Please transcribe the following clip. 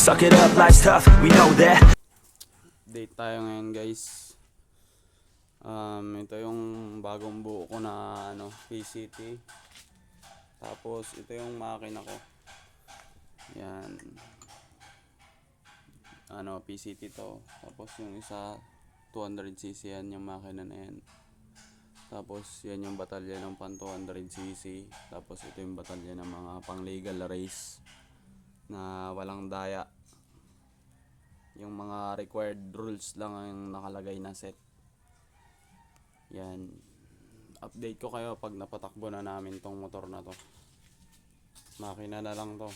suck it up, life's tough, we know that. Update tayo ngayon guys. Ito yung bagong buo ko na PCT. Tapos ito yung makina ko. Yan. PCT to. Tapos yung isa 200cc yan yung makina na yan. Tapos yan yung batalya ng pan 200cc. Tapos ito yung batalya ng mga pang legal race na walang daya. Yung mga required rules lang ang nakalagay na set. Yan. Update ko kayo pag napatakbo na namin tong motor na to. Makina na lang to.